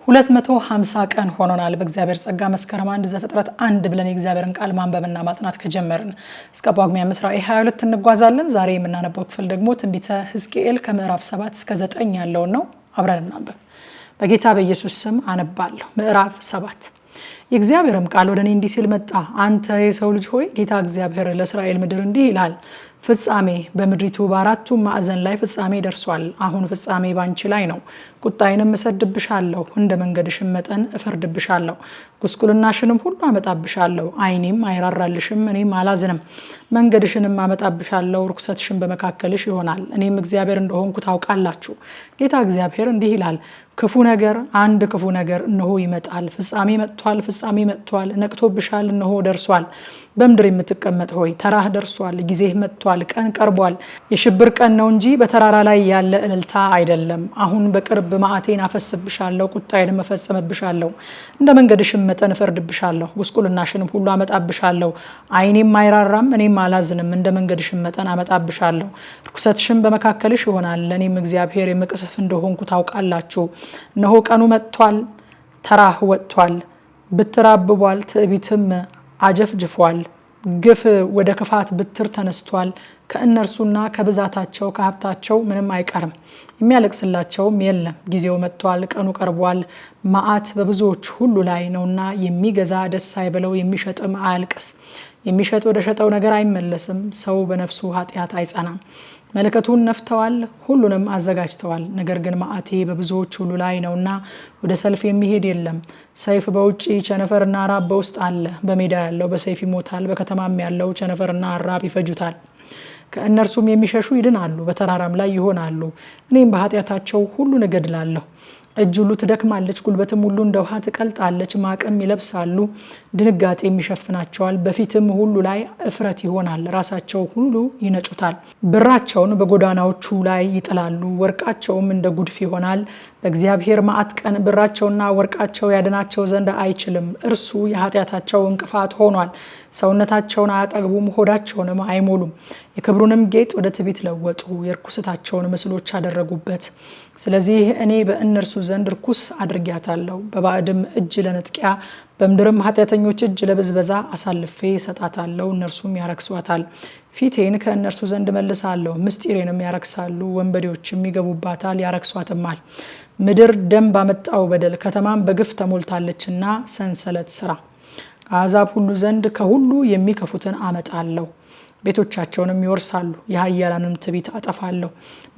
250 ቀን ሆኖናል በእግዚአብሔር ጸጋ መስከረም 1 ዘፍጥረት 1 ብለን የእግዚአብሔርን ቃል ማንበብና ማጥናት ከጀመርን እስከ ጳጉሜ 22 እንጓዛለን። ዛሬ የምናነበው ክፍል ደግሞ ትንቢተ ሕዝቅኤል ከምዕራፍ 7 እስከ 9 ያለውን ነው። አብረን እናንብብ። በጌታ በኢየሱስ ስም አነባለሁ። ምዕራፍ 7 የእግዚአብሔርም ቃል ወደ እኔ እንዲህ ሲል መጣ። አንተ የሰው ልጅ ሆይ ጌታ እግዚአብሔር ለእስራኤል ምድር እንዲህ ይላል፣ ፍጻሜ በምድሪቱ በአራቱ ማዕዘን ላይ ፍጻሜ ደርሷል። አሁን ፍጻሜ ባንቺ ላይ ነው። ቁጣዬንም እሰድብሻለሁ፣ እንደ መንገድሽም መጠን እፈርድብሻለሁ። ጉስቁልናሽንም ሁሉ አመጣብሻለሁ። ዓይኔም አይራራልሽም፣ እኔም አላዝንም። መንገድሽንም አመጣብሻለሁ፣ ርኩሰትሽም በመካከልሽ ይሆናል። እኔም እግዚአብሔር እንደሆንኩ ታውቃላችሁ። ጌታ እግዚአብሔር እንዲህ ይላል፣ ክፉ ነገር አንድ ክፉ ነገር እነሆ ይመጣል። ፍጻሜ መጥቷል፣ ፍጻሜ መጥቷል። ነቅቶብሻል፣ እነሆ ደርሷል። በምድር የምትቀመጥ ሆይ ተራህ ደርሷል፣ ጊዜህ መጥቷል፣ ቀን ቀርቧል። የሽብር ቀን ነው እንጂ በተራራ ላይ ያለ እልልታ አይደለም። አሁን በቅርብ መዓቴን አፈስብሻለሁ፣ ቁጣዬንም እፈጽምብሻለሁ። እንደ መንገድሽም መጠን እፈርድብሻለሁ፣ ጉስቁልናሽንም ሁሉ አመጣብሻለሁ። ዓይኔም አይራራም፣ እኔም አላዝንም። እንደ መንገድሽም መጠን አመጣብሻለሁ። ርኩሰትሽም በመካከልሽ ይሆናል። እኔም እግዚአብሔር የምቅስፍ እንደሆንኩ ታውቃላችሁ። እነሆ ቀኑ መጥቷል፣ ተራህ ወጥቷል። ብትር አብቧል፣ ትዕቢትም አጀፍጅፏል። ግፍ ወደ ክፋት ብትር ተነስቷል። ከእነርሱና ከብዛታቸው ከሀብታቸው ምንም አይቀርም፣ የሚያለቅስላቸውም የለም። ጊዜው መጥቷል፣ ቀኑ ቀርቧል። መዓት በብዙዎች ሁሉ ላይ ነውና የሚገዛ ደስ አይበለው፣ የሚሸጥም አያልቅስ። የሚሸጥ ወደ ሸጠው ነገር አይመለስም። ሰው በነፍሱ ኃጢአት አይጸናም። መለከቱን ነፍተዋል፣ ሁሉንም አዘጋጅተዋል። ነገር ግን መዓቴ በብዙዎች ሁሉ ላይ ነውና ወደ ሰልፍ የሚሄድ የለም። ሰይፍ በውጪ ቸነፈርና ራብ በውስጥ አለ። በሜዳ ያለው በሰይፍ ይሞታል፣ በከተማም ያለው ቸነፈርና ራብ ይፈጁታል። ከእነርሱም የሚሸሹ ይድናሉ፣ በተራራም ላይ ይሆናሉ። እኔም በኃጢአታቸው ሁሉን እገድላለሁ። እጅ ሁሉ ትደክማለች፣ ጉልበትም ሁሉ እንደ ውሃ ትቀልጣለች። ማቅም ይለብሳሉ፣ ድንጋጤም ይሸፍናቸዋል። በፊትም ሁሉ ላይ እፍረት ይሆናል፣ ራሳቸው ሁሉ ይነጩታል። ብራቸውን በጎዳናዎቹ ላይ ይጥላሉ፣ ወርቃቸውም እንደ ጉድፍ ይሆናል። በእግዚአብሔር መዓት ቀን ብራቸውና ወርቃቸው ያድናቸው ዘንድ አይችልም። እርሱ የኃጢአታቸው እንቅፋት ሆኗል። ሰውነታቸውን አያጠግቡም፣ ሆዳቸውንም አይሞሉም። የክብሩንም ጌጥ ወደ ትዕቢት ለወጡ፣ የርኩሰታቸውን ምስሎች አደረጉበት። ስለዚህ እኔ በእነርሱ ዘንድ ርኩስ አድርጊያታለሁ፣ በባዕድም እጅ ለንጥቂያ፣ በምድርም ኃጢአተኞች እጅ ለብዝበዛ አሳልፌ እሰጣታለሁ። እነርሱም ያረክሷታል። ፊቴን ከእነርሱ ዘንድ መልሳለሁ፣ ምስጢሬንም ያረክሳሉ። ወንበዴዎችም ይገቡባታል፣ ያረክሷትማል። ምድር ደም ባመጣው በደል ከተማም በግፍ ተሞልታለችና ሰንሰለት ስራ። ከአሕዛብ ሁሉ ዘንድ ከሁሉ የሚከፉትን አመጣለሁ፣ ቤቶቻቸውንም ይወርሳሉ። የኃያላንም ትዕቢት አጠፋለሁ፣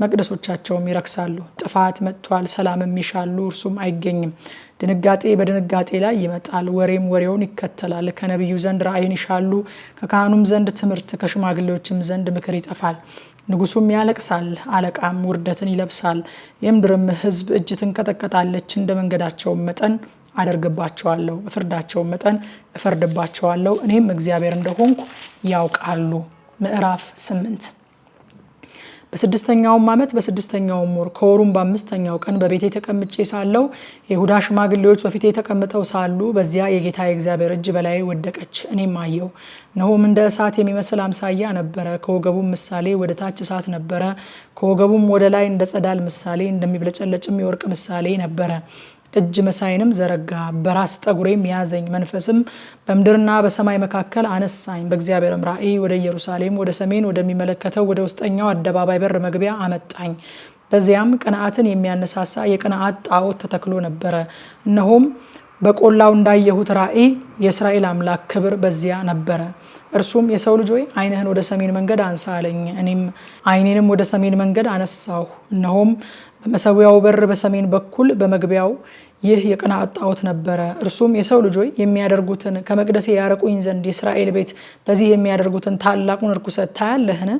መቅደሶቻቸውም ይረክሳሉ። ጥፋት መጥቷል፣ ሰላምም ይሻሉ፣ እርሱም አይገኝም። ድንጋጤ በድንጋጤ ላይ ይመጣል፣ ወሬም ወሬውን ይከተላል። ከነቢዩ ዘንድ ራእይን ይሻሉ፣ ከካህኑም ዘንድ ትምህርት፣ ከሽማግሌዎችም ዘንድ ምክር ይጠፋል። ንጉሱም ያለቅሳል፣ አለቃም ውርደትን ይለብሳል። የምድርም ሕዝብ እጅ ትንቀጠቀጣለች። እንደ መንገዳቸውም መጠን አደርግባቸዋለሁ፣ በፍርዳቸውም መጠን እፈርድባቸዋለሁ። እኔም እግዚአብሔር እንደሆንኩ ያውቃሉ። ምዕራፍ 8 በስድስተኛውም ዓመት በስድስተኛውም ወር ከወሩም በአምስተኛው ቀን በቤቴ ተቀምጬ ሳለሁ የይሁዳ ሽማግሌዎች በፊቴ ተቀምጠው ሳሉ በዚያ የጌታ የእግዚአብሔር እጅ በላይ ወደቀች። እኔም አየሁ፣ እነሆም እንደ እሳት የሚመስል አምሳያ ነበረ። ከወገቡም ምሳሌ ወደ ታች እሳት ነበረ። ከወገቡም ወደ ላይ እንደ ጸዳል ምሳሌ፣ እንደሚብለጨለጭም የወርቅ ምሳሌ ነበረ። እጅ መሳይንም ዘረጋ፣ በራስ ጠጉሬም ያዘኝ። መንፈስም በምድርና በሰማይ መካከል አነሳኝ። በእግዚአብሔርም ራእይ ወደ ኢየሩሳሌም ወደ ሰሜን ወደሚመለከተው ወደ ውስጠኛው አደባባይ በር መግቢያ አመጣኝ። በዚያም ቅንዓትን የሚያነሳሳ የቅንዓት ጣዖት ተተክሎ ነበረ። እነሆም በቆላው እንዳየሁት ራእይ የእስራኤል አምላክ ክብር በዚያ ነበረ። እርሱም የሰው ልጅ ሆይ ዓይንህን ወደ ሰሜን መንገድ አንሳ አለኝ። እኔም ዓይኔንም ወደ ሰሜን መንገድ አነሳሁ። እነሆም በመሰዊያው በር በሰሜን በኩል በመግቢያው ይህ የቅንዓት ጣዖት ነበረ። እርሱም የሰው ልጅ ሆይ የሚያደርጉትን ከመቅደሴ ያረቁኝ ዘንድ የእስራኤል ቤት በዚህ የሚያደርጉትን ታላቁን ርኩሰት ታያለህን?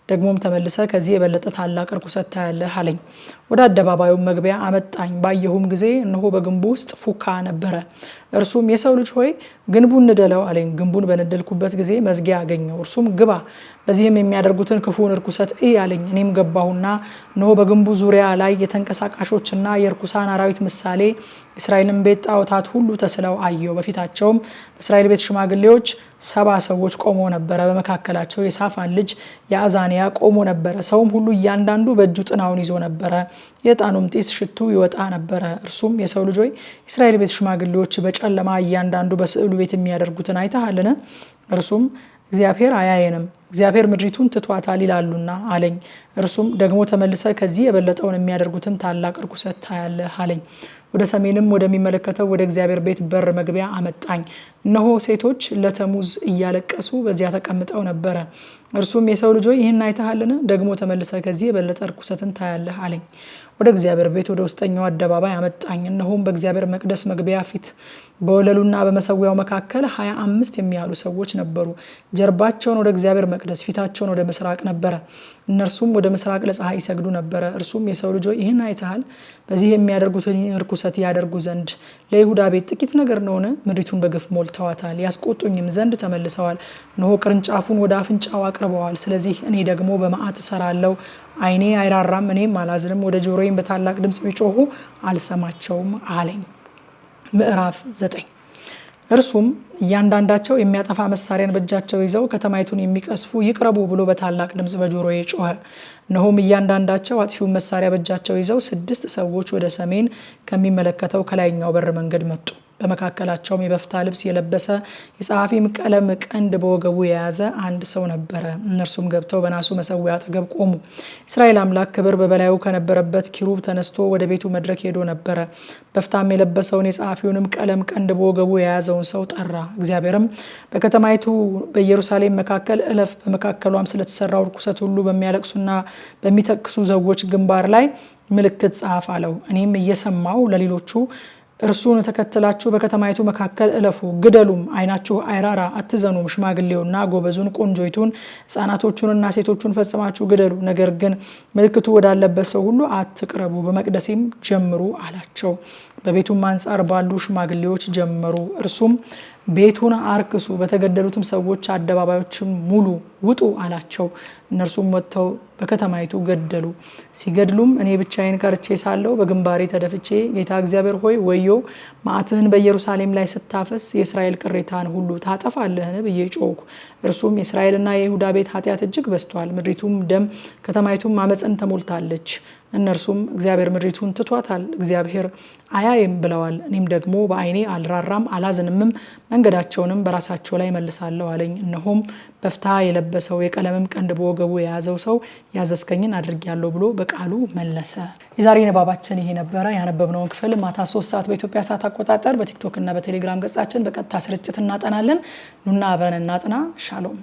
ደግሞም ተመልሰ ከዚህ የበለጠ ታላቅ ርኩሰት ታያለህ አለኝ። ወደ አደባባዩ መግቢያ አመጣኝ። ባየሁም ጊዜ እነሆ በግንቡ ውስጥ ፉካ ነበረ። እርሱም የሰው ልጅ ሆይ ግንቡን ንደለው አለኝ። ግንቡን በነደልኩበት ጊዜ መዝጊያ አገኘው። እርሱም ግባ፣ በዚህም የሚያደርጉትን ክፉን ርኩሰት እይ አለኝ። እኔም ገባሁና እነሆ በግንቡ ዙሪያ ላይ የተንቀሳቃሾችና የርኩሳን አራዊት ምሳሌ እስራኤልን ቤት ጣዖታት ሁሉ ተስለው አየው። በፊታቸውም በእስራኤል ቤት ሽማግሌዎች 70 ሰዎች ቆሞ ነበረ። በመካከላቸው የሳፋን ልጅ የአዛንያ ቆሞ ነበረ። ሰውም ሁሉ እያንዳንዱ በእጁ ጥናውን ይዞ ነበረ። የዕጣኑም ጢስ ሽቱ ይወጣ ነበረ። እርሱም የሰው ልጅ ሆይ እስራኤል ቤት ሽማግሌዎች በጨለማ እያንዳንዱ በስዕሉ ቤት የሚያደርጉትን አይተሃልን? እርሱም እግዚአብሔር አያየንም፣ እግዚአብሔር ምድሪቱን ትቷታል ይላሉና አለኝ። እርሱም ደግሞ ተመልሰ ከዚህ የበለጠውን የሚያደርጉትን ታላቅ ርኩሰት ታያለህ አለኝ። ወደ ሰሜንም ወደሚመለከተው ወደ እግዚአብሔር ቤት በር መግቢያ አመጣኝ። እነሆ ሴቶች ለተሙዝ እያለቀሱ በዚያ ተቀምጠው ነበረ። እርሱም የሰው ልጅ ሆይ ይህን አይተሃልን? ደግሞ ተመልሰ ከዚህ የበለጠ ርኩሰትን ታያለህ አለኝ። ወደ እግዚአብሔር ቤት ወደ ውስጠኛው አደባባይ አመጣኝ። እነሆም በእግዚአብሔር መቅደስ መግቢያ ፊት በወለሉና በመሰዊያው መካከል 25 የሚያሉ ሰዎች ነበሩ። ጀርባቸውን ወደ እግዚአብሔር መቅደስ ፊታቸውን ወደ ምስራቅ ነበረ። እነርሱም ወደ ምስራቅ ለፀሐይ ይሰግዱ ነበረ። እርሱም የሰው ልጅ ሆይ ይህን አይተሃል? በዚህ የሚያደርጉትን ርኩሰት ያደርጉ ዘንድ ለይሁዳ ቤት ጥቂት ነገር ነውን? ምድሪቱን በግፍ ሞልተዋታል፣ ያስቆጡኝም ዘንድ ተመልሰዋል። እነሆ ቅርንጫፉን ወደ አፍንጫው አቅርበዋል። ስለዚህ እኔ ደግሞ በመዓት እሰራለሁ፣ ዓይኔ አይራራም፣ እኔም አላዝንም። ወደ ጆሮዬም በታላቅ ድምፅ ቢጮሁ አልሰማቸውም አለኝ። ምዕራፍ 9 እርሱም እያንዳንዳቸው የሚያጠፋ መሳሪያን በእጃቸው ይዘው ከተማይቱን የሚቀስፉ ይቅረቡ ብሎ በታላቅ ድምፅ በጆሮዬ ጮኸ። እነሆም እያንዳንዳቸው አጥፊውን መሳሪያ በእጃቸው ይዘው 6 ሰዎች ወደ ሰሜን ከሚመለከተው ከላይኛው በር መንገድ መጡ። በመካከላቸውም የበፍታ ልብስ የለበሰ የጸሐፊም ቀለም ቀንድ በወገቡ የያዘ አንድ ሰው ነበረ። እነርሱም ገብተው በናሱ መሰዊያ አጠገብ ቆሙ። እስራኤል አምላክ ክብር በበላዩ ከነበረበት ኪሩብ ተነስቶ ወደ ቤቱ መድረክ ሄዶ ነበረ። በፍታም የለበሰውን የጸሐፊውንም ቀለም ቀንድ በወገቡ የያዘውን ሰው ጠራ። እግዚአብሔርም በከተማይቱ በኢየሩሳሌም መካከል እለፍ፣ በመካከሏም ስለተሰራው ርኩሰት ሁሉ በሚያለቅሱና በሚተክሱ ሰዎች ግንባር ላይ ምልክት ጻፍ አለው። እኔም እየሰማው ለሌሎቹ እርሱን ተከትላችሁ በከተማይቱ መካከል እለፉ፣ ግደሉም፣ ዓይናችሁ አይራራ፣ አትዘኑም። ሽማግሌውና ጎበዙን፣ ቆንጆይቱን፣ ሕፃናቶቹንና ሴቶቹን ፈጽማችሁ ግደሉ። ነገር ግን ምልክቱ ወዳለበት ሰው ሁሉ አትቅረቡ፣ በመቅደሴም ጀምሩ አላቸው። በቤቱም አንጻር ባሉ ሽማግሌዎች ጀመሩ። እርሱም ቤቱን አርክሱ፣ በተገደሉትም ሰዎች አደባባዮችም ሙሉ፣ ውጡ አላቸው። እነርሱም ወጥተው በከተማይቱ ገደሉ። ሲገድሉም እኔ ብቻዬን ቀርቼ ሳለሁ በግንባሬ ተደፍቼ ጌታ እግዚአብሔር ሆይ ወዮ፣ መዓትህን በኢየሩሳሌም ላይ ስታፈስ የእስራኤል ቅሬታን ሁሉ ታጠፋለህን ብዬ ጮኩ። እርሱም የእስራኤልና የይሁዳ ቤት ኃጢአት እጅግ በዝቷል፣ ምድሪቱም ደም ከተማይቱም አመፅን ተሞልታለች። እነርሱም እግዚአብሔር ምድሪቱን ትቷታል፣ እግዚአብሔር አያይም ብለዋል። እኔም ደግሞ በዓይኔ አልራራም አላዝንምም፣ መንገዳቸውንም በራሳቸው ላይ መልሳለሁ አለኝ። እነሆም በፍታ የለበሰው የቀለምም ቀንድ በወገቡ የያዘው ሰው ያዘዝከኝን አድርጌያለሁ ብሎ በቃሉ መለሰ። የዛሬ ንባባችን ይሄ ነበረ። ያነበብነውን ክፍል ማታ 3 ሰዓት በኢትዮጵያ ሰዓት አቆጣጠር በቲክቶክ እና በቴሌግራም ገጻችን በቀጥታ ስርጭት እናጠናለን። ኑና አብረን እናጥና። ሻሎም